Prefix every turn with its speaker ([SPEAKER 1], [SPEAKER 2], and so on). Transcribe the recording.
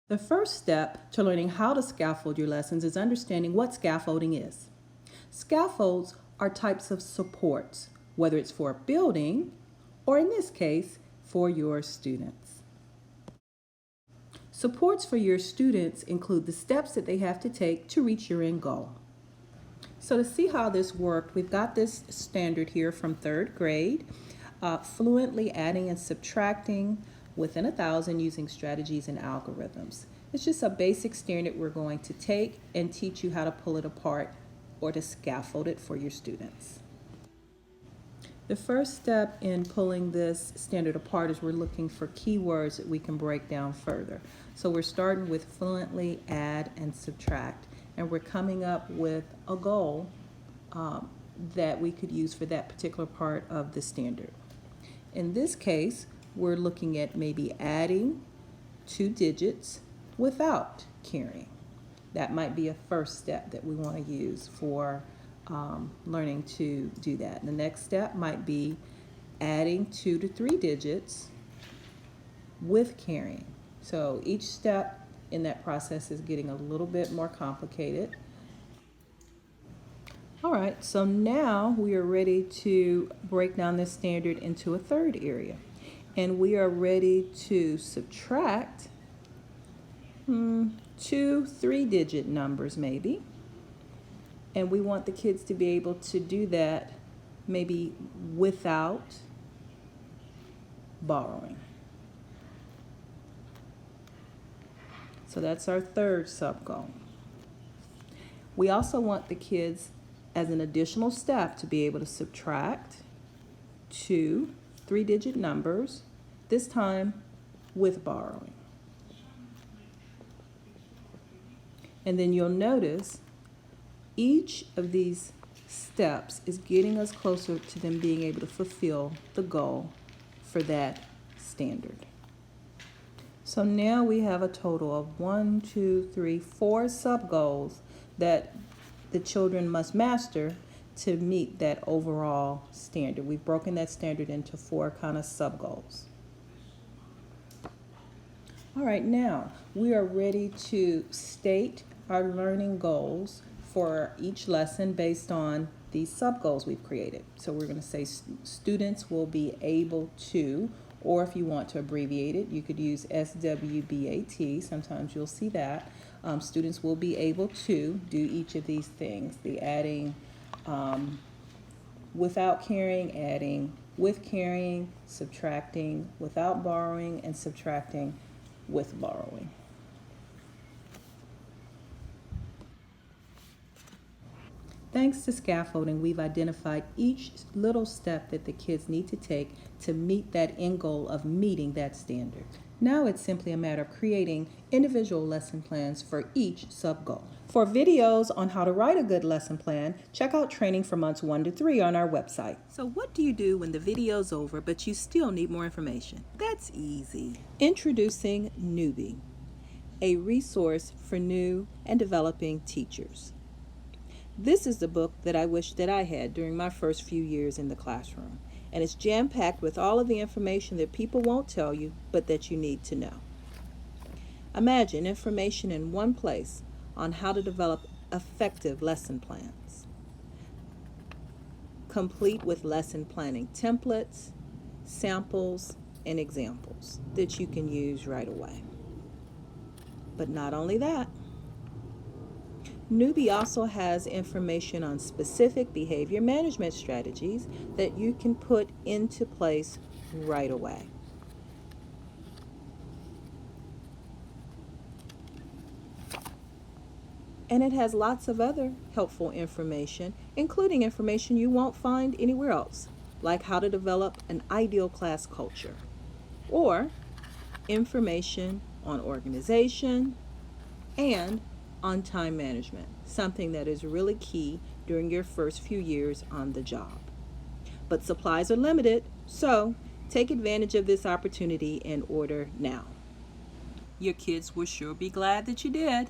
[SPEAKER 1] The first step to learning how to scaffold your lessons is understanding what scaffolding is. Scaffolds are types of supports, whether it's for a building or in this case, for your students. Supports for your students include the steps that they have to take to reach your end goal. So to see how this worked, we've got this standard here from 3rd grade, fluently adding and subtracting within 1,000 using strategies and algorithms. It's just a basic standard we're going to take and teach you how to pull it apart or to scaffold it for your students. The first step in pulling this standard apart is we're looking for keywords that we can break down further. So we're starting with fluently add and subtract, and we're coming up with a goal that we could use for that particular part of the standard. In this case, we're looking at maybe adding 2 digits without carrying. That might be a first step that we want to use for learning to do that. The next step might be adding 2 to 3 digits with carrying. So each step in that process is getting a little bit more complicated. All right, so now we are ready to break down this standard into a third area. And we are ready to subtract 2 3-digit numbers maybe. And we want the kids to be able to do that maybe without borrowing. So that's our third sub-goal. We also want the kids, as an additional step, to be able to subtract 2 3-digit numbers, this time with borrowing. And then you'll notice each of these steps is getting us closer to them being able to fulfill the goal for that standard. So now we have a total of 4 sub-goals that the children must master to meet that overall standard. We've broken that standard into 4 kind of sub-goals. All right, now we are ready to state our learning goals for each lesson based on these sub-goals we've created. So we're going to say students will be able to, or if you want to abbreviate it, you could use SWBAT. Sometimes you'll see that. Students will be able to do each of these things. The adding without carrying, adding with carrying, subtracting without borrowing, and subtracting with borrowing. Thanks to scaffolding, we've identified each little step that the kids need to take to meet that end goal of meeting that standard. Now it's simply a matter of creating individual lesson plans for each sub-goal. For videos on how to write a good lesson plan, check out training for months 1 to 3 on our website. So what do you do when the video's over but you still need more information? That's easy. Introducing Newbie, a resource for new and developing teachers. This is the book that I wish that I had during my first few years in the classroom, and it's jam-packed with all of the information that people won't tell you, but that you need to know. Imagine information in one place on how to develop effective lesson plans, complete with lesson planning templates, samples, and examples that you can use right away. But not only that, Newbie also has information on specific behavior management strategies that you can put into place right away. And it has lots of other helpful information, including information you won't find anywhere else, like how to develop an ideal class culture, or information on organization and on time management, something that is really key during your first few years on the job. But supplies are limited, so take advantage of this opportunity and order now. Your kids will sure be glad that you did.